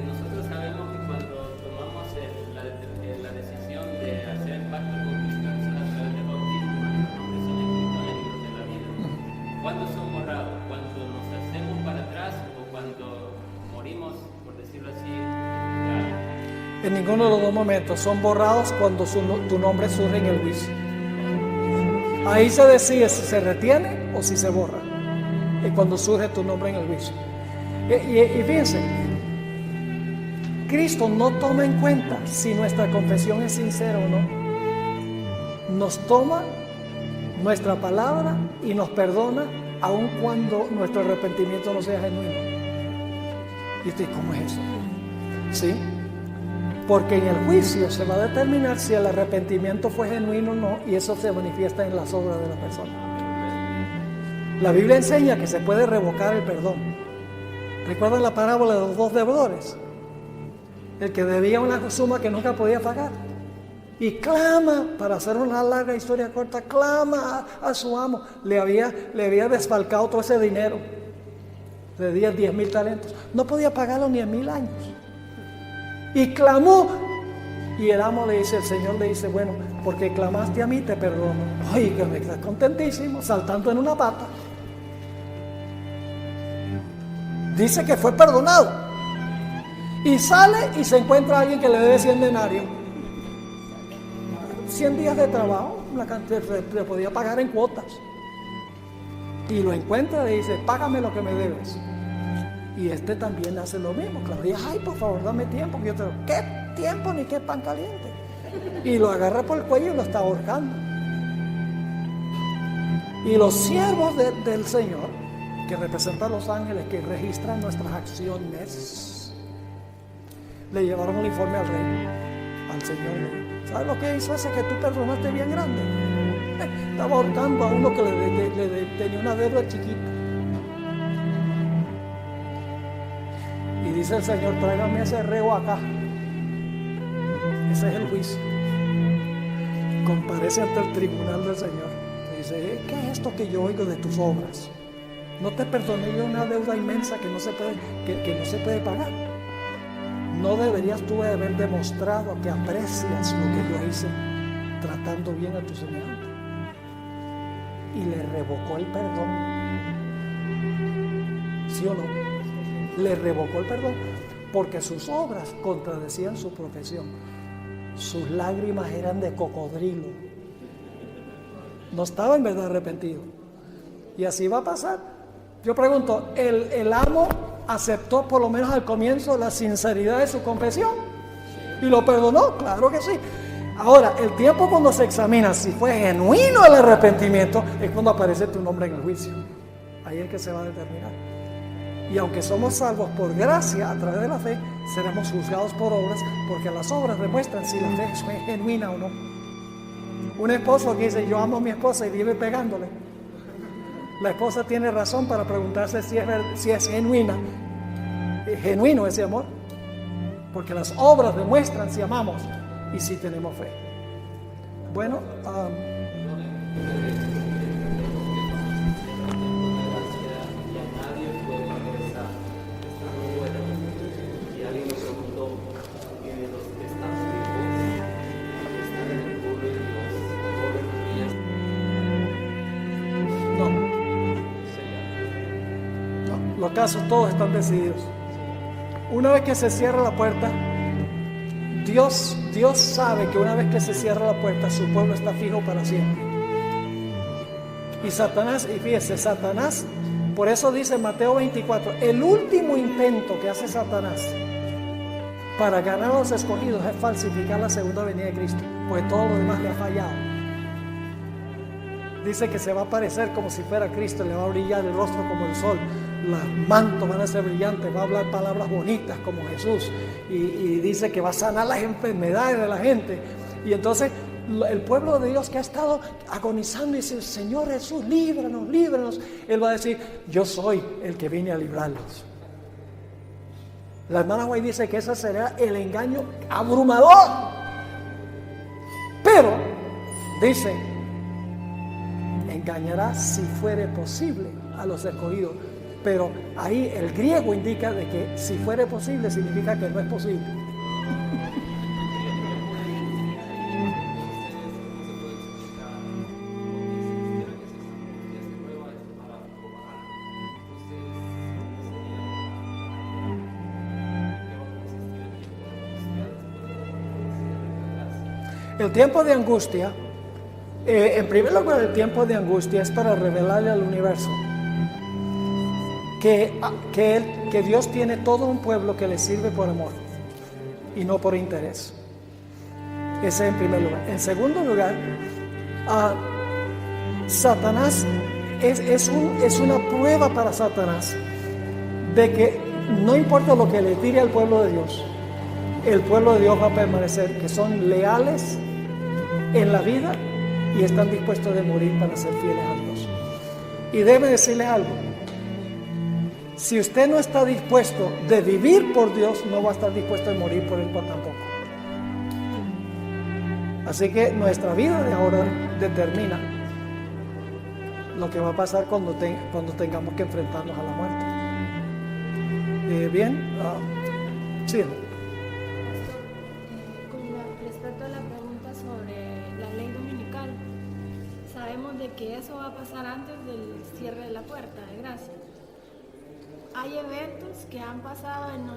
nosotros sabemos que cuando tomamos la decisión de hacer pacto con Cristo a través del bautismo, nuestros nombres son escritos en el libro de la vida. ¿Cuándo son borrados? ¿Cuando nos hacemos para atrás o cuando morimos, por decirlo así? En ninguno de los dos momentos. Son borrados cuando tu nombre surge en el juicio. Ahí se decide si se retiene o si se borra. Y cuando surge tu nombre en el juicio. Y fíjense, Cristo no toma en cuenta si nuestra confesión es sincera o no. Nos toma nuestra palabra y nos perdona aun cuando nuestro arrepentimiento no sea genuino. ¿Y usted cómo es eso? ¿Sí? Porque en el juicio se va a determinar si el arrepentimiento fue genuino o no, y eso se manifiesta en las obras de la persona. La Biblia enseña que se puede revocar el perdón. ¿Recuerdan la parábola de los dos deudores? El que debía una suma que nunca podía pagar y clama, para hacer una larga historia corta, clama a su amo. Le había desfalcado todo ese dinero de 10,000 talentos. No podía pagarlo ni en 1000 años. Y clamó, y el amo le dice, el Señor le dice, bueno, porque clamaste a mí te perdono. Ay, que me está contentísimo, saltando en una pata. Dice que fue perdonado. Y sale y se encuentra a alguien que le debe 100 denarios. 100 días de trabajo, la cantidad le podía pagar en cuotas. Y lo encuentra y dice, págame lo que me debes. Y este también hace lo mismo. Claro, dice, ay, por favor, dame tiempo. Que yo te digo, ¿qué tiempo ni qué pan caliente? Y lo agarra por el cuello y lo está ahorcando. Y los siervos del Señor, que representan a los ángeles, que registran nuestras acciones, le llevaron el informe al rey, al Señor. ¿Sabes lo que hizo ese que tú perdonaste bien grande? Estaba ahorcando a uno que le tenía una deuda chiquita. Y dice el Señor, tráigame ese reo acá. Ese es el juicio. Comparece ante el tribunal del Señor. Y dice, ¿qué es esto que yo oigo de tus obras? No te perdoné yo una deuda inmensa que no se puede pagar. No deberías tú haber demostrado que aprecias lo que yo hice tratando bien a tu semejante. Y le revocó el perdón. ¿Sí o no? Le revocó el perdón porque sus obras contradecían su profesión. Sus lágrimas eran de cocodrilo. No estaba en verdad arrepentido. Y así va a pasar. Yo pregunto, ¿el amo aceptó por lo menos al comienzo la sinceridad de su confesión? ¿Y lo perdonó? Claro que sí. Ahora, el tiempo cuando se examina si fue genuino el arrepentimiento es cuando aparece tu nombre en el juicio. Ahí es que se va a determinar. Y aunque somos salvos por gracia a través de la fe, seremos juzgados por obras, porque las obras demuestran si la fe es genuina o no. Un esposo que dice, yo amo a mi esposa y vive pegándole. La esposa tiene razón para preguntarse si es genuino ese amor. Porque las obras demuestran si amamos y si tenemos fe. Bueno, los casos todos están decididos. Una vez que se cierra la puerta, Dios sabe que una vez que se cierra la puerta, su pueblo está fijo para siempre. Y Satanás, y fíjese, Satanás, por eso dice Mateo 24, el último intento que hace Satanás para ganar a los escogidos es falsificar la segunda venida de Cristo, pues todo lo demás le ha fallado. Dice que se va a aparecer como si fuera Cristo, le va a brillar el rostro como el sol, los mantos van a ser brillantes, va a hablar palabras bonitas como Jesús, y dice que va a sanar las enfermedades de la gente. Y entonces el pueblo de Dios que ha estado agonizando y dice, Señor Jesús, líbranos, líbranos, Él va a decir, yo soy el que vine a librarlos. La hermana White dice que ese será el engaño abrumador. Pero, dice, engañará si fuere posible a los escogidos. Pero ahí el griego indica de que si fuere posible significa que no es posible. El tiempo de angustia, en primer lugar, el tiempo de angustia es para revelarle al universo que Dios tiene todo un pueblo que le sirve por amor y no por interés. Ese en primer lugar. En segundo lugar, Satanás es una prueba para Satanás de que no importa lo que le tire al pueblo de Dios, el pueblo de Dios va a permanecer, que son leales en la vida y están dispuestos de morir para ser fieles a Dios. Y debe decirles algo: si usted no está dispuesto de vivir por Dios, no va a estar dispuesto a morir por Él tampoco. Así que nuestra vida de ahora determina lo que va a pasar cuando tengamos que enfrentarnos a la muerte. Bien, sí. Con respecto a la pregunta sobre la ley dominical, sabemos de que eso va a pasar antes del cierre de la puerta de gracia. Hay eventos que han pasado en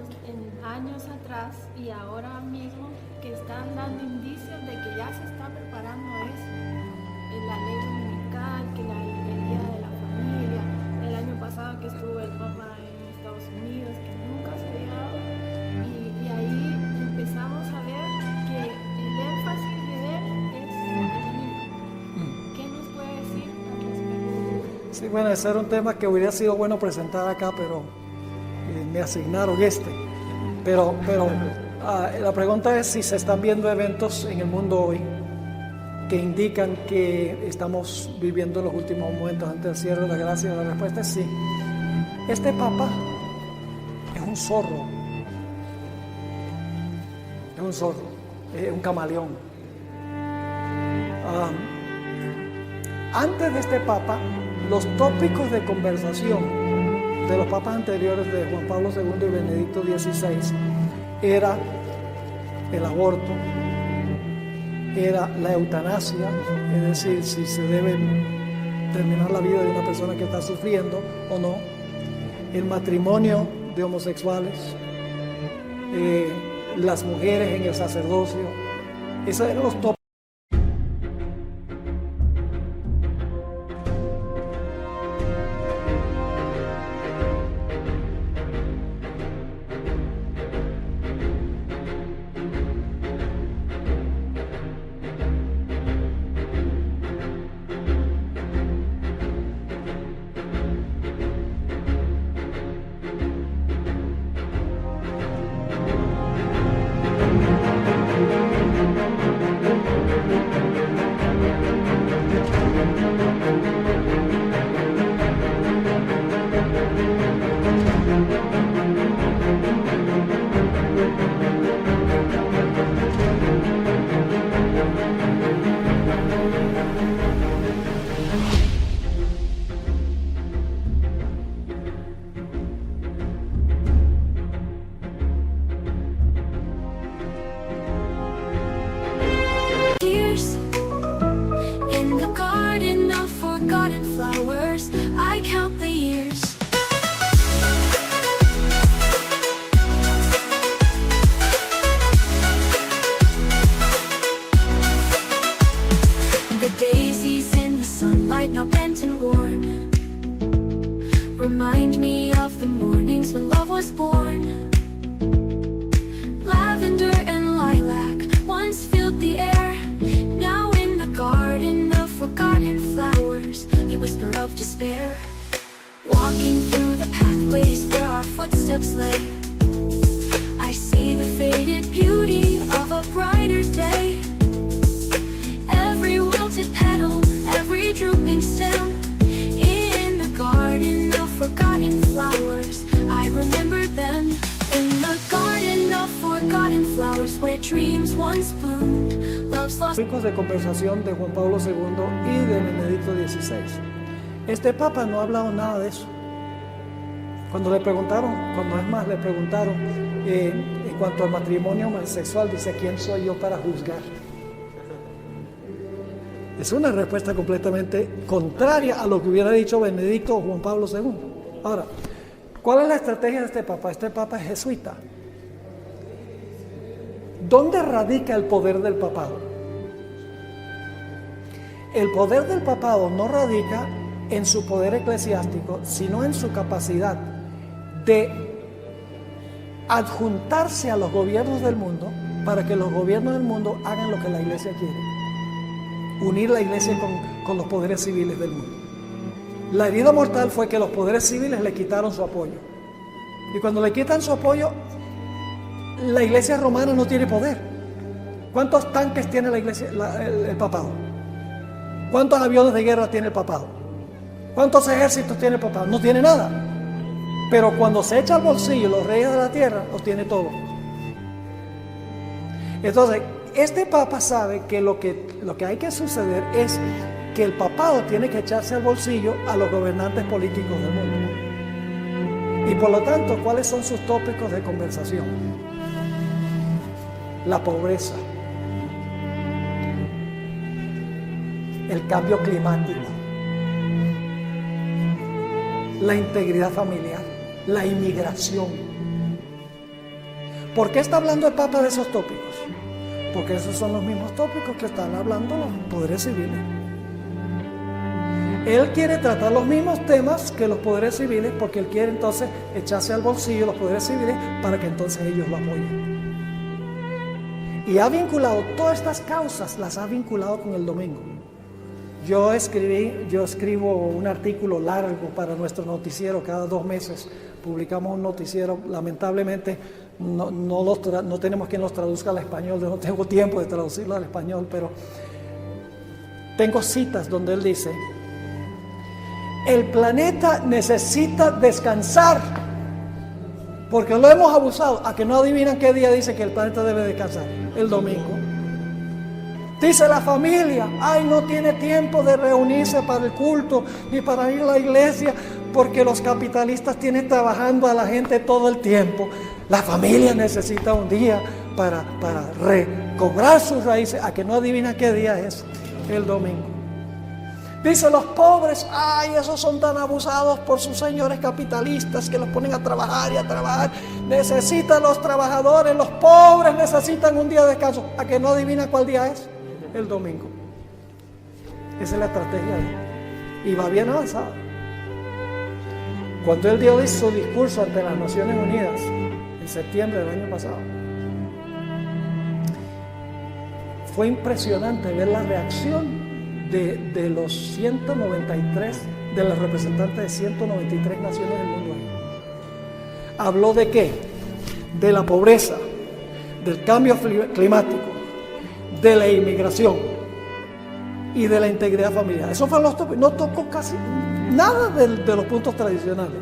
años atrás y ahora mismo que están dando indicios de que ya se está preparando eso. La ley dominical, que el día de la familia, el año pasado que estuvo el Papa en Estados Unidos, que nunca se había dado, y ahí empezamos a ver que el énfasis de él es el domingo. ¿Qué nos puede decir al respecto? Sí, bueno, ese era un tema que hubiera sido bueno presentar acá, pero me asignaron Pero la pregunta es si se están viendo eventos en el mundo hoy que indican que estamos viviendo los últimos momentos antes del cierre de la gracia. La respuesta es sí. Este Papa es un zorro. Es un zorro, es un camaleón. Antes de este Papa, los tópicos de conversación de los papas anteriores, de Juan Pablo II y Benedicto XVI, era el aborto, era la eutanasia, es decir, si se debe terminar la vida de una persona que está sufriendo o no, el matrimonio de homosexuales, las mujeres en el sacerdocio. Esos eran los tópicos. In the garden of forgotten flowers, I count the years. The daisies in the sunlight, now bent and worn, remind me of the mornings when love was born. Lavender and lilac once filled the air. Now in the garden of forgotten flowers, you whisper of despair. Walking through the pathways where our footsteps lay, I see the faded beauty of a brighter day. love's lost. Tópicos de conversación de Juan Pablo II y de Benedicto XVI. Este Papa no ha hablado nada de eso. Cuando le preguntaron en cuanto al matrimonio homosexual, dice: ¿quién soy yo para juzgar? Es una respuesta completamente contraria a lo que hubiera dicho Benedicto o Juan Pablo II. Ahora, ¿cuál es la estrategia de este Papa? Este Papa es jesuita. ¿Dónde radica el poder del papado? El poder del papado no radica en su poder eclesiástico, sino en su capacidad de adjuntarse a los gobiernos del mundo para que los gobiernos del mundo hagan lo que la iglesia quiere. Unir la iglesia con los poderes civiles del mundo. La herida mortal fue que los poderes civiles le quitaron su apoyo. Y cuando le quitan su apoyo, la iglesia romana no tiene poder. ¿Cuántos tanques tiene la iglesia, el papado? ¿Cuántos aviones de guerra tiene el papado? ¿Cuántos ejércitos tiene el papado? No tiene nada. Pero cuando se echa al bolsillo los reyes de la tierra, los tiene todo. Entonces, este papa sabe que lo que hay que suceder es que el papado tiene que echarse al bolsillo a los gobernantes políticos del mundo. Y por lo tanto, ¿cuáles son sus tópicos de conversación? La pobreza, el cambio climático, la integridad familiar, la inmigración. ¿Por qué está hablando el Papa de esos tópicos? Porque esos son los mismos tópicos que están hablando los poderes civiles. Él quiere tratar los mismos temas que los poderes civiles, porque él quiere entonces echarse al bolsillo los poderes civiles para que entonces ellos lo apoyen. Y ha vinculado todas estas causas, las ha vinculado con el domingo. Yo escribo un artículo largo para nuestro noticiero. Cada 2 meses publicamos un noticiero. Lamentablemente no tenemos quien los traduzca al español. Yo no tengo tiempo de traducirlo al español, pero tengo citas donde él dice: el planeta necesita descansar porque lo hemos abusado. A que no adivinan qué día dice que el planeta debe descansar: el domingo. Dice la familia: ay, no tiene tiempo de reunirse para el culto ni para ir a la iglesia porque los capitalistas tienen trabajando a la gente todo el tiempo. La familia necesita un día para recobrar sus raíces. A que no adivina qué día es: el domingo. Dice los pobres: ay, esos son tan abusados por sus señores capitalistas que los ponen a trabajar y a trabajar. Necesitan los trabajadores, los pobres necesitan un día de descanso. A que no adivina cuál día es: el domingo. Esa es la estrategia de él. Y va bien avanzada. Cuando él dio su discurso ante las Naciones Unidas en septiembre del año pasado, fue impresionante ver la reacción de los 193, de los representantes de 193 naciones del mundo. ¿Habló de qué? De la pobreza, del cambio climático, de la inmigración y de la integridad familiar. Esos fueron los tópicos. No tocó casi nada de los puntos tradicionales.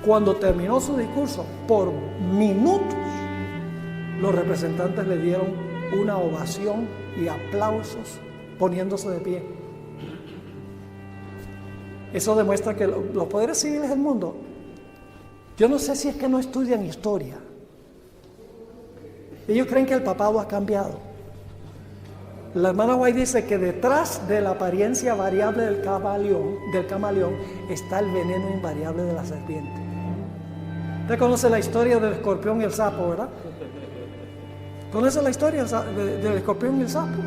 Cuando terminó su discurso, por minutos, los representantes le dieron una ovación y aplausos poniéndose de pie. Eso demuestra que los poderes civiles del mundo, yo no sé si es que no estudian historia. Ellos creen que el papado ha cambiado. La hermana White dice que detrás de la apariencia variable del camaleón está el veneno invariable de la serpiente. Usted conoce la historia del escorpión y el sapo, ¿verdad? ¿Conoce la historia del escorpión y el sapo?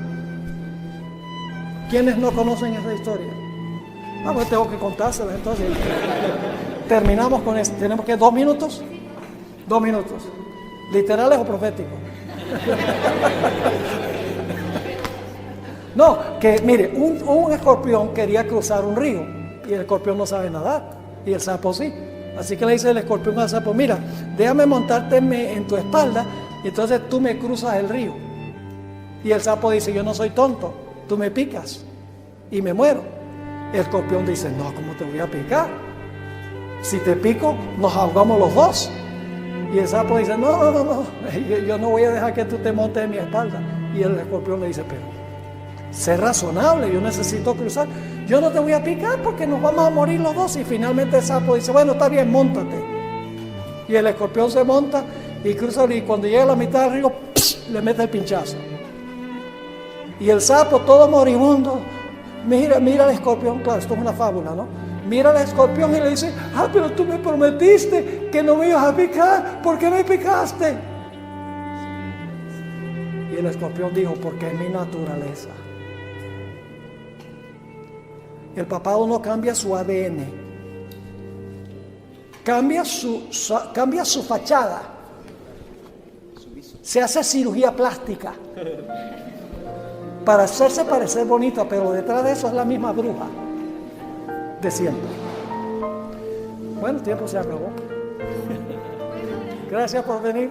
¿Quiénes no conocen esa historia? Pues tengo que contársela entonces. Terminamos con esto. ¿Tenemos que 2 minutos? 2 minutos. ¿Literales o proféticos? No, que mire, un escorpión quería cruzar un río y el escorpión no sabe nadar y el sapo sí. Así que le dice el escorpión al sapo: mira, déjame montarte en tu espalda y entonces tú me cruzas el río. Y el sapo dice: yo no soy tonto, tú me picas y me muero. El escorpión dice: no, ¿cómo te voy a picar? Si te pico, nos ahogamos los dos. Y el sapo dice: no, yo no voy a dejar que tú te montes en mi espalda. Y el escorpión le dice, pero sé razonable, yo necesito cruzar. Yo no te voy a picar porque nos vamos a morir los dos. Y finalmente el sapo dice, bueno, está bien, móntate. Y el escorpión se monta y cruza, y cuando llega a la mitad del río, ¡psh!, le mete el pinchazo. Y el sapo, todo moribundo, mira al escorpión. Claro, esto es una fábula, ¿no? Mira al escorpión y le dice, pero tú me prometiste que no me ibas a picar, ¿por qué me picaste? Y el escorpión dijo, porque es mi naturaleza. El papado no cambia su ADN, cambia su fachada, se hace cirugía plástica para hacerse parecer bonita, pero detrás de eso es la misma bruja de siempre. Bueno, el tiempo se acabó. Gracias por venir.